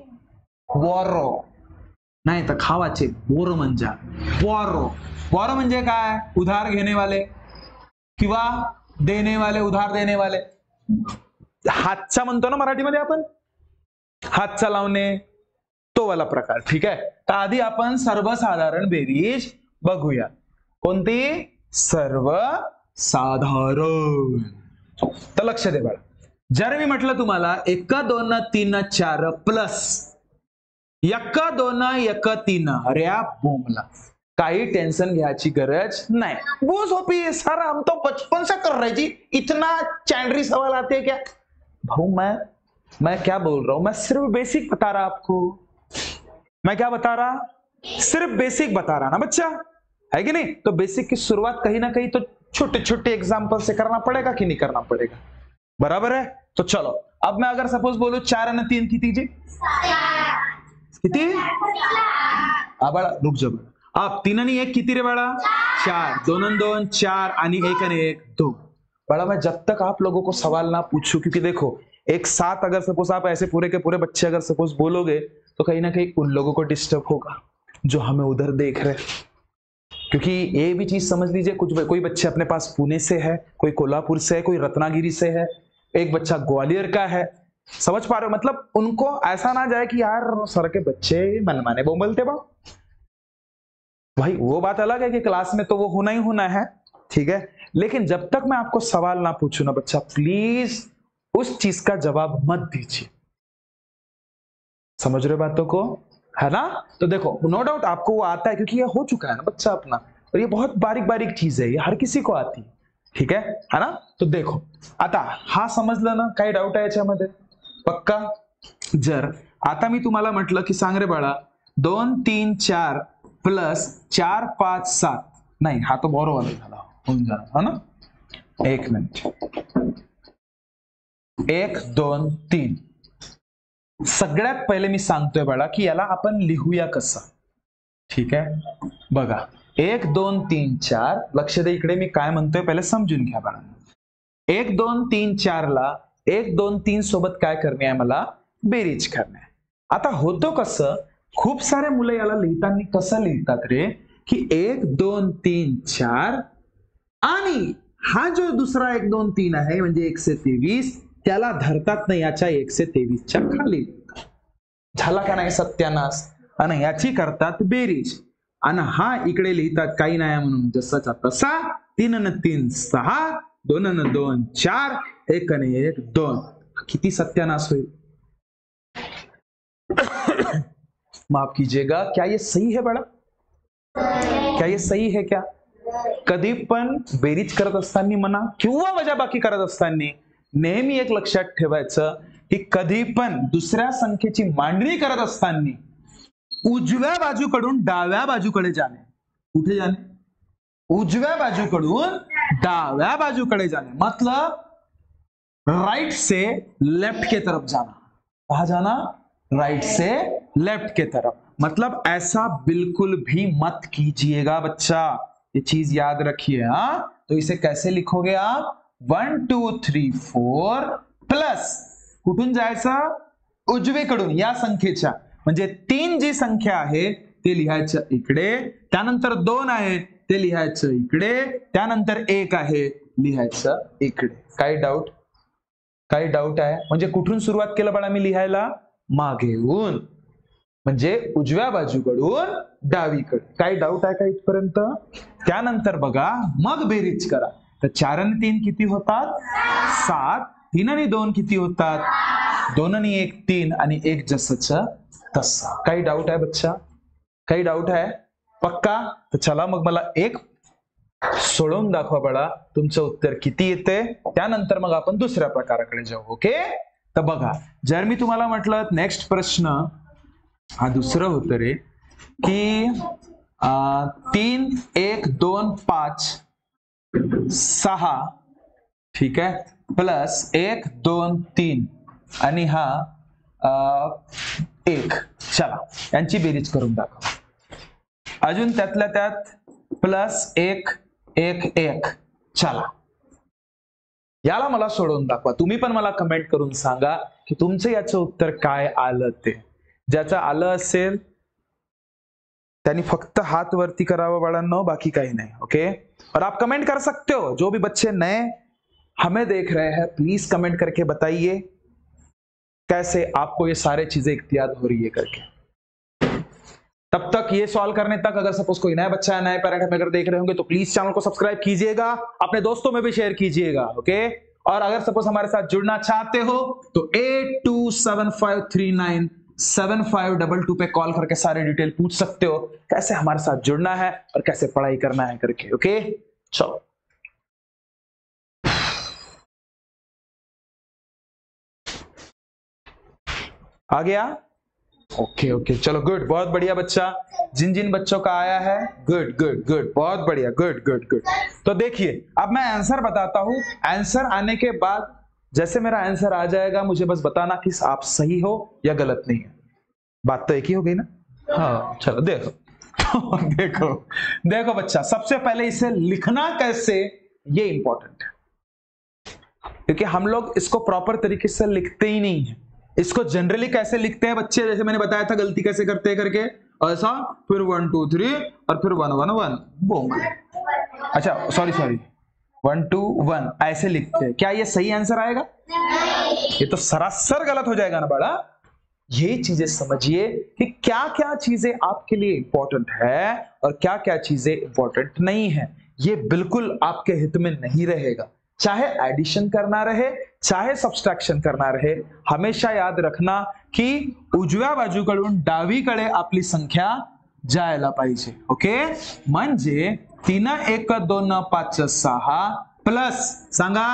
[SPEAKER 1] बोरो नाही तर खावाचे, बोर म्हणजे बोरो। बोरो म्हणजे काय? उधार घेणे वाले किंवा देणे वाले, उधार देणे वाले। हातचा म्हणतो ना मराठीमध्ये आपण, हातचा लावणे, तो वाला प्रकार। ठीक आहे, तर आधी आपण सर्वसाधारण बेरीज बघूया। कोणती? सर्वसाधारण। तर लक्ष दे बाळा, जर मी म्हटलं तुम्हाला 1 2 3 4 प्लस 1 2 1 3, अरे बोमला, काही टेंशन घ्यायची गरज नहीं, वो सोपी है सर, हम तो बचपन से कर रहे जी, इतना चैंडरी सवाल आते हैं क्या? भाऊ मैं क्या बोल रहा हूं, मैं सिर्फ बेसिक बता रहा आपको। मैं क्या बता रहा? सिर्फ बेसिक बता रहा ना बच्चा, है कि नहीं? तो बेसिक की शुरुआत कहीं ना कहीं तो छोटे छोटे एग्जाम्पल से करना पड़ेगा कि नहीं करना पड़ेगा? बराबर है। तो चलो, अब मैं अगर सपोज बोलूं 4 और 3 किती जी? किती? बाळा रुक जा, आप 3 आणि 1 किती रे बाळा? 4, 2 आणि 2 4, आणि 1 आणि 1 2। बड़ा मैं जब तक आप लोगों को सवाल ना पूछूं, क्योंकि देखो एक साथ अगर सपोज आप ऐसे पूरे के पूरे बच्चे अगर सपोज बोलोगे तो कहीं ना कहीं उन लोगों को डिस्टर्ब होगा जो हमें उधर देख रहे हैं, क्योंकि ये भी चीज समझ लीजिए, कोई बच्चे अपने पास पुणे से है, कोई कोल्हापुर से है, कोई रत्नागिरी से है, एक बच्चा ग्वालियर का है। समझ पा रहे हो? मतलब उनको ऐसा ना जाए कि यार सर के बच्चे मनमाने बोलते बा भाई, वो बात अलग है कि क्लास में तो वो होना ही होना है, ठीक है, लेकिन जब तक मैं आपको सवाल ना पूछूं ना बच्चा, प्लीज उस चीज का जवाब मत दीजिए। समझ रहे बातों को, है ना? तो देखो, नो डाउट आपको वो आता है, क्योंकि ये हो चुका है ना बच्चा अपना, और ये बहुत बारीक बारीक चीज है, ये हर किसी को आती है। ठीक है ना? तो देखो आता हा समजलं ना, काही डाऊट आहे याच्यामध्ये? पक्का? जर आता मी तुम्हाला म्हटलं की सांग रे बाळा 2 3 4 प्लस 4 5 7, नाही हा तो बरोबर झाला, होऊन जाणार, है ना? 1 मिनिट, 1 2 3। सगळ्यात पहिले मी सांगतोय बाळा की याला आपण लिहूया कसं। ठीक आहे, बघा 1 2 3 4, लक्ष दे इकडे मी काय म्हणतोय पहिले समजून घ्या बाळा। 1 2 3 4 ला 1 2 3 सोबत काय करणे आहे मला? बेरीज करणे आहे। आता होतो कसं, खूप सारे मुलं याला लिहिताना कसं लिहितात रे, की 1 2 3 4 आणि हा जो दुसरा 1 2 3 आहे म्हणजे 1 से 23, त्याला धरतात ना याच्या 1 से 23 च्या खाली। झाला का नाही सत्यानाश? आणि याची करतात बेरीज, आणि हा इकडे लिहितात काही नाही म्हणून जसाचा तसा, 3 आणि 3 6, 2 आणि 2 4, 1 आणि 1 2, किती सत्यानाश होईल. माफ कीजिएगा, क्या ये सही है बड़ा? क्या ये सही है क्या? कधी पण बेरीज करत असताना म्हणा किंवा वजाबाकी करत असताना नेहमी एक लक्षात ठेवायचं की कधी पण दुसऱ्या संख्येची मांडणी करत असताना उजव्या बाजूकडून डाव्या बाजूकडे जाणे. कुठे जाणे? उजव्या बाजूकडून डाव्या बाजूकडे जाने, मतलब राइट से लेफ्ट के तरफ जाना. कहा जाना? राइट से लेफ्ट के तरफ. मतलब ऐसा बिल्कुल भी मत कीजिएगा बच्चा, ये चीज याद रखिए. हाँ, तो इसे कैसे लिखोगे आप? 1 2 3 4 प्लस कुठून जायचं? उजवीकडून या संख्येच्या, म्हणजे 3 जी संख्या आहे ते लिहायचं इकडे, त्यानंतर 2 आहे ते लिहायचं इकडे, त्यानंतर 1 आहे लिहायचं इकडे. काही डाऊट? काही डाऊट आहे? म्हणजे कुठून सुरुवात केलं बाळा मी लिहायला? मागेहून, म्हणजे उजव्या बाजूकडून डावीकडे. काही डाऊट आहे का इथपर्यंत? त्यानंतर बघा मग बेरीज करा. तर 4 आणि 3 किती होतात? 7. 3 आणि 2 किती होतात? 2 आणि 1 3 आणि 1 जसंच तसं. काही डाऊट आहे बच्चा? काही डाऊट आहे? पक्का? तर चला मग मला एक सोडवून दाखवा बाळा, तुमचं उत्तर किती येते, त्यानंतर मग आपण दुसऱ्या प्रकाराकडे जाऊ. ओके? तर बघा, जर मी तुम्हाला म्हटलं नेक्स्ट प्रश्न हा दुसरं होतं रे की 3 1 2 5 6, ठीक आहे, प्लस 1 2 3 आणि हा 1. चला यांची बेरीज करून दाखवा. अजून त्यातल्या त्यात प्लस 1 1 1. चला याला मला सोडवून दाखवा. तुम्ही पण मला कमेंट करून सांगा की तुमचं याचं उत्तर काय आलं ते. ज्याचं आलं असेल त्यांनी फक्त हात वरती करावा बाळांनो, बाकी काही नहीं. ओके? और आप कमेंट कर सकते हो, जो भी बच्चे नए हमें देख रहे हैं प्लीज कमेंट करके बताइए कैसे आपको ये सारे चीजें याद हो रही है करके. तब तक ये सॉल्व करने तक अगर सपोज कोई नया बच्चा है, नए पेरेंट हमें अगर देख रहे होंगे तो प्लीज चैनल को सब्सक्राइब कीजिएगा, अपने दोस्तों में भी शेयर कीजिएगा. ओके? और अगर सपोज हमारे साथ जुड़ना चाहते हो तो 8275397522 पे कॉल करके सारे डिटेल पूछ सकते हो कैसे हमारे साथ जुड़ना है और कैसे पढ़ाई करना है करके. ओके? चलो आ गया? ओके ओके, चलो गुड, बहुत बढ़िया बच्चा. जिन जिन बच्चों का आया है गुड गुड गुड, बहुत बढ़िया, गुड गुड गुड. तो देखिए अब मैं आंसर बताता हूं. आंसर आने के बाद जैसे मेरा आंसर आ जाएगा मुझे बस बताना कि आप सही हो या गलत नहीं है. बात तो एक ही हो गई ना? हाँ चलो देखो. देखो देखो बच्चा, सबसे पहले इसे लिखना कैसे ये इंपॉर्टेंट है, क्योंकि हम लोग इसको प्रॉपर तरीके से लिखते ही नहीं है. इसको जनरली कैसे लिखते हैं बच्चे, जैसे मैंने बताया था गलती कैसे करते हैं करके, ऐसा फिर 1 2 3 और फिर 1 1 1 बूम. अच्छा सॉरी 1 2 1 ऐसे लिखते हैं. क्या ये सही आंसर आएगा? ये तो सरासर गलत हो जाएगा ना बड़ा. ये चीजें समझिए कि क्या क्या चीजें आपके लिए इंपॉर्टेंट है और क्या क्या चीजें इंपॉर्टेंट नहीं है. ये बिल्कुल आपके हित में नहीं रहेगा. चाहे एडिशन करना रहे चाहे सबट्रॅक्शन करना रहे, हमेशा याद रखना की उजव्या बाजूकडून डावीकडे आपली संख्या जायला पाहिजे. ओके? म्हणजे 3 1 2 5 6 प्लस सांगा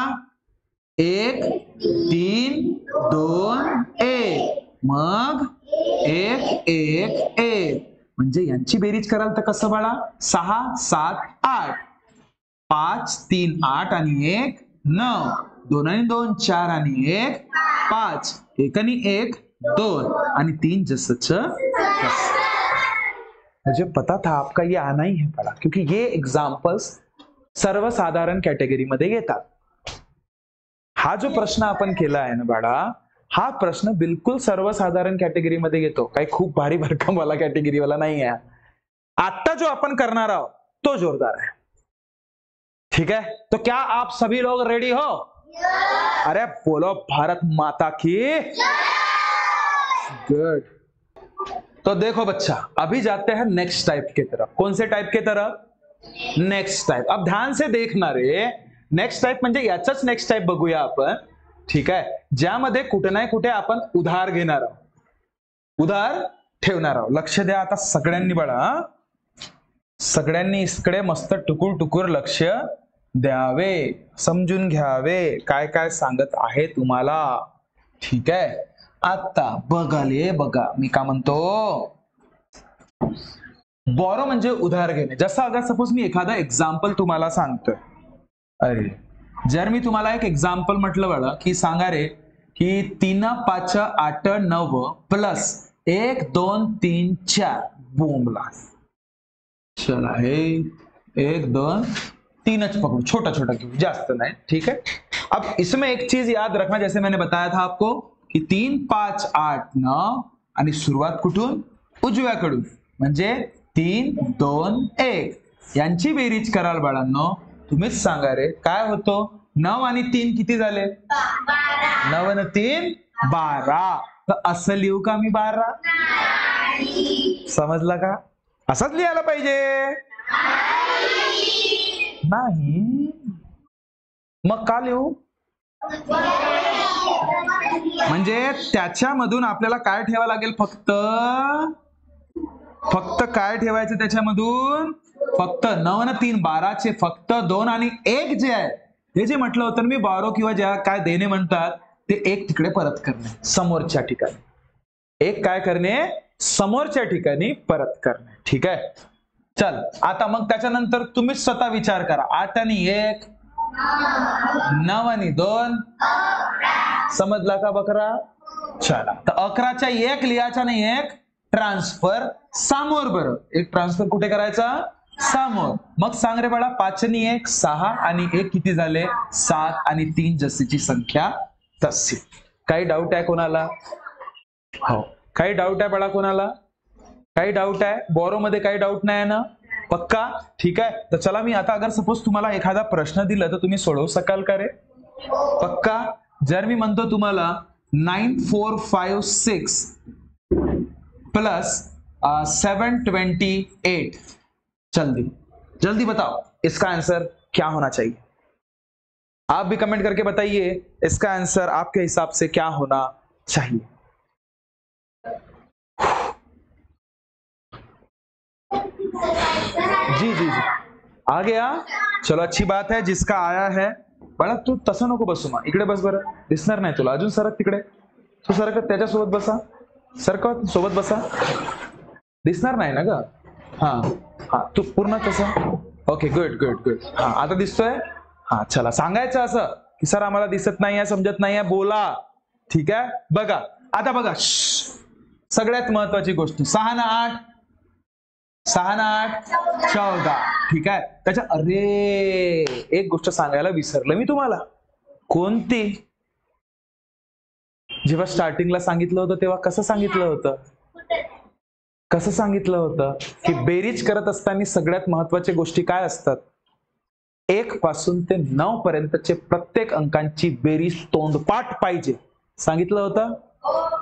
[SPEAKER 1] 1 3 2 1 मग 1 1 1. म्हणजे यांची बेरीज कराल तर कसं बाळा? 6 7 8, 5 3 8 आणि 1 9, 2 आणि 2 4 आणि 1 5, 1 आणि 1 2 आणि 3 जसंच तसं. मुझे पता था आपका ये आना ही है पड़ा, क्योंकि ये एग्जाम्पल्स सर्वसाधारण कैटेगरी मध्ये येतात. हा जो प्रश्न आपण केला आहे ना बाळा, हा प्रश्न बिल्कुल सर्वसाधारण कैटेगरी मध्ये येतो. काही खूप भारी भरकम वाला कैटेगरी वाला नहीं है. आता जो अपन करना आहोत तो जोरदार है. ठीक है? तो क्या आप सभी लोग रेडी हो? अरे बोलो भारत माता की. गुड. तो देखो बच्चा, अभी जाते हैं नेक्स्ट टाइप की तरफ. कौन से टाइप की तरफ? Next type. अब ध्यान से देखना रे. नेक्स्ट टाइप म्हणजे याचाच नेक्स्ट टाइप बघूया आपण. ठीक आहे, ज्यामध्ये कुठे ना कुठे आपण उधार घेणार आहोत, उधार ठेवणार आहोत. लक्ष द्या आता सगळ्यांनी बळा, सगळ्यांनी इकडे मस्त टुकूर टुकूर लक्ष द्यावे, समजून घ्यावे काय काय सांगत आहे तुम्हाला. ठीक आहे, आता बघाले बघा मी का म्हणतो, बॉरो म्हणजे उधार घेणे. जसं अगर सपोज मी एखादा एक्झाम्पल तुम्हाला सांगतोय, अरे जर मी तुम्हाला एक एक्झाम्पल म्हटलं बघा की सांगा रे की 3 5 8 9 प्लस 1 2 3 4 बोमला. चला हे 1 2 3 पकड़ो, छोटा छोटा क्यों, जास्त नहीं. ठीक है, अब इसमें एक चीज याद रखना, जैसे मैंने बताया था आपको कि 3 5 8 9 आणि सुरुवात कुठून, उजव्याकडून, म्हणजे 3 2 1 यांची बेरीज कराल बाळांनो. तुम्हीच सांगा रे काय होतो, 9 आणि 3 किती झाले, 9 आणि 3 12. तर असं लिहू का मी 12, समजला का, असंच लिहायला पाहिजे नाही, मग का लिहू, म्हणजे त्याच्यामधून आपल्याला काय ठेवावं लागेल, फक्त काय ठेवायचं त्याच्यामधून, फक्त 9 आणि 3 12 फक्त 2 आणि 1 जे आहे, हे जे म्हटलं होतं मी बारो किंवा ज्या काय देणे म्हणतात ते 1 तिकडे परत करणे समोरच्या ठिकाणी, 1 काय करणे समोरच्या ठिकाणी परत करणे. ठीक आहे, चल आता मग त्याच्यानंतर तुम्हीच स्वतः विचार करा, 8 आणि 1 9 आणि 2 समजला का बकरा. चला तर 11च्या 1 लिहायचा नाही, 1 ट्रान्सफर समोर, बरं एक ट्रान्सफर कुठे करायचा, समोर. मग सांग रे बाळा, 5 आणि 1 6 आणि 1 किती झाले 7 आणि 3 जशीची संख्या तशी. काही डाऊट आहे कोणाला, हो काही डाऊट आहे बाळा कोणाला, काही डाऊट आहे, बॉरो मध्ये काही डाऊट नाही ना, पक्का. ठीक आहे, तर चला मी आता अगर सपोज तुम्हाला एखादा प्रश्न दिला तर तुम्ही सोडवू शकाल का रे, पक्का. जर मी म्हणतो तुम्हाला 9 4 5 6 प्लस 7 28, जल्दी जल्दी बताओ इसका आंसर क्या होना चाहिए, आप भी कमेंट करके बताइए इसका आंसर आपके हिसाब से क्या होना चाहिए. जी जी जी आ गया, चलो अच्छी बात है, जिसका आया है. बाळा तू तसं नको बसू, मग इकडे बस बरं, दिसणार नाही तुला, अजून सरक तिकडे, तू सरक त्याच्यासोबत बसा, सरकत सोबत बसा, दिसणार नाही ना ग, हा हा तू पूर्ण तसं, ओके गुड गुड गुड, हा आता दिसतोय, हा चला सांगायचं असं की सर आम्हाला दिसत नाहीये, समजत नाहीये, बोला. ठीक आहे, बघा आता बघा, सगळ्यात महत्वाची गोष्ट, 6 ना 8 6 ना 8 14. ठीक आहे, त्याच्या अरे एक गोष्ट सांगायला विसरलं मी तुम्हाला, कोणती, जेव्हा स्टार्टिंगला सांगितलं होतं तेव्हा कसं सांगितलं होतं, कसं सांगितलं होतं की बेरीज करत असताना सगळ्यात महत्वाच्या गोष्टी काय असतात, 1 पासून ते 9 पर्यंतचे प्रत्येक अंकांची बेरीज तोंडपाठ पाहिजे, सांगितलं होतं,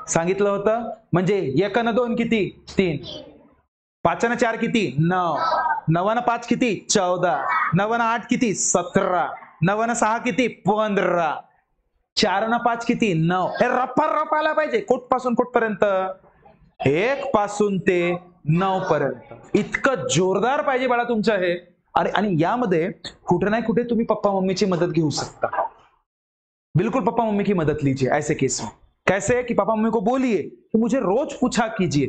[SPEAKER 1] सांगितलं होतं. म्हणजे 1 आणि 2 किती 3, 5 आणि 4 किती 9, 9 आणि 5 किती 14, 9 आणि 8 किती 17, 9 आणि 6 किती 15, 4 आणि 5 किती 9. हे रप्पा रपायला पाहिजे, कुठपासून कुठपर्यंत, 1 पासून ते 9 पर्यंत, इतकं जोरदार पाहिजे बाळा तुमचं हे. अरे आणि यामध्ये कुठे ना कुठे तुम्ही पप्पा मम्मीची मदत घेऊ शकता, बिल्कुल पप्पा मम्मी की मदद लीजिए ऐसे केस में. कैसे कि पापा मम्मी को बोलिए कि मुझे रोज पूछा कीजिए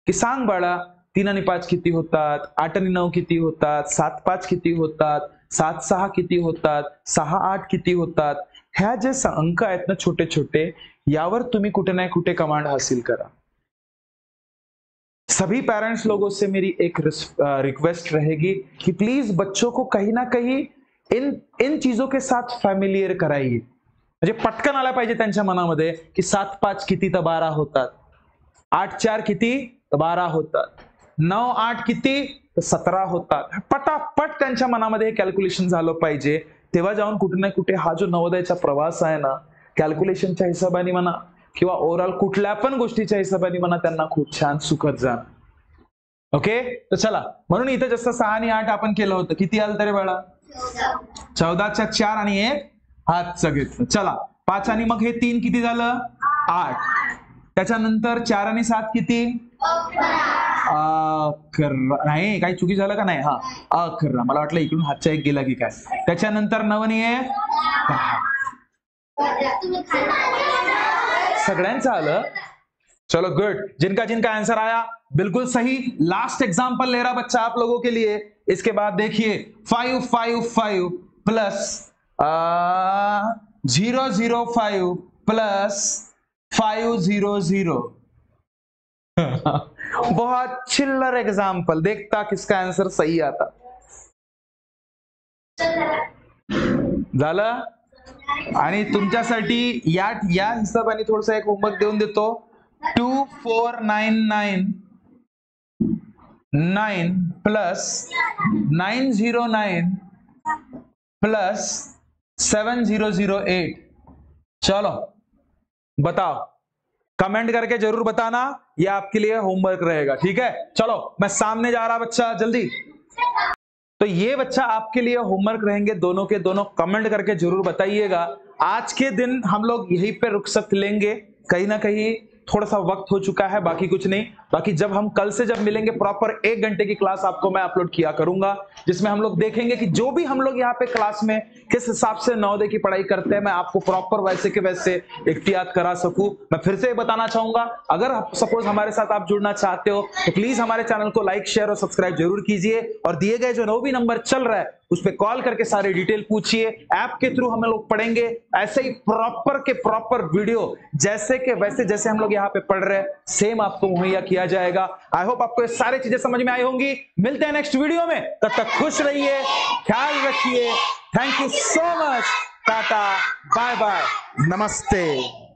[SPEAKER 1] की सांग बाळा 3 आणि 5 किती होतात, 8 आणि 9 किती होतात, 7 5 किती होतात, 7 6 किती होतात, 6 8 किती होतात. ह्या जे अंक आहेत ना छोटे छोटे, यावर तुम्ही कुठे ना कुठे कमांड हासिल करा. सभी पेरेंट्स लोगों से मेरी एक रिक्वेस्ट रहेगी कि प्लीज बच्चों को कहीं ना कहीं इन चीजों के साथ फैमिलियर कराइए. म्हणजे पटकन आला पाहिजे त्यांच्या मनामध्ये की 7 5 किती तर 12 होतात, 8 4 किती तर 12 होतात, 9 8 किती तर 17 होतात. पटापट त्यांच्या मनामध्ये कॅल्क्युलेशन झालं पाहिजे. तेव्हा जाऊन कुठे ना कुठे हा जो नवोदयाचा प्रवास आहे ना, कॅल्क्युलेशनच्या हिशोबाने म्हणा किंवा ओव्हरऑल कुठल्या पण गोष्टीच्या हिशोबाने म्हणा, त्यांना खूप छान सुखद जाणार. ओके, तर चला, म्हणून इथं जसं 6 आणि 8 आपण केलं होतं, किती आलं तरी बाळा 14च्या 4 आणि 1 हातचं घेतलं. चला 5 आणि मग हे 3 किती झालं 8. त्याच्यानंतर 4 आणि 7 किती 11. नाही काही चुकी झालं का नाही हा 11. मला वाटलं इकडून हातचा एक गेला की काय. त्याच्यानंतर 9 आणि 10. सगळ्यांचं आलं. चलो गुड. जिनका जिनका आंसर आया बिल्कुल सही. लास्ट एग्जांपल ले रहा बच्चा आप लोगों के लिए. इसके बाद देखिए 555 प्लस 005 प्लस 500. बहुत चिल्लर एग्जांपल. देखता किसका आंसर सही आता. झालं. आणि तुमच्यासाठी या हिशोबाने थोडसा एक होमवर्क देऊन देतो. 24999 प्लस 909 प्लस 7008. चलो बताओ. कमेंट करके जरूर बताना. ये आपके लिए होमवर्क रहेगा. ठीक है. चलो मैं सामने जा रहा बच्चा जल्दी. तो ये बच्चा आपके लिए होमवर्क रहेंगे. दोनों के दोनों कमेंट करके जरूर बताइएगा. आज के दिन हम लोग यहीं पे रुखसत लेंगे. कहीं ना कहीं थोड़ा सा वक्त हो चुका है, बाकी कुछ नहीं. बाकी जब हम कल से जब मिलेंगे प्रॉपर 1 घंटे की क्लास आपको मैं अपलोड किया करूंगा, जिसमें हम लोग देखेंगे कि जो भी हम लोग यहाँ पे क्लास में किस हिसाब से नवोदय की पढ़ाई करते हैं, मैं आपको प्रॉपर वैसे के वैसे इख्तियार करा सकूं. मैं फिर से बताना चाहूंगा, अगर सपोज हमारे साथ आप जुड़ना चाहते हो तो प्लीज हमारे चैनल को लाइक शेयर और सब्सक्राइब जरूर कीजिए. और दिए गए जो 9 भी नंबर चल रहा है उस पर कॉल करके सारे डिटेल पूछिए. ऐप के थ्रू हम लोग पढ़ेंगे ऐसे ही प्रॉपर के प्रॉपर वीडियो जैसे के वैसे जैसे हम लोग यहाँ पे पढ़ रहे हैं सेम आपको मुहैया किया जाएगा. आई होप आपको ये सारी चीजें समझ में आई होंगी. मिलते हैं नेक्स्ट वीडियो में. तब तक खुश रहिए, ख्याल रखिए. Thank you so much. Tata, bye bye, Namaste.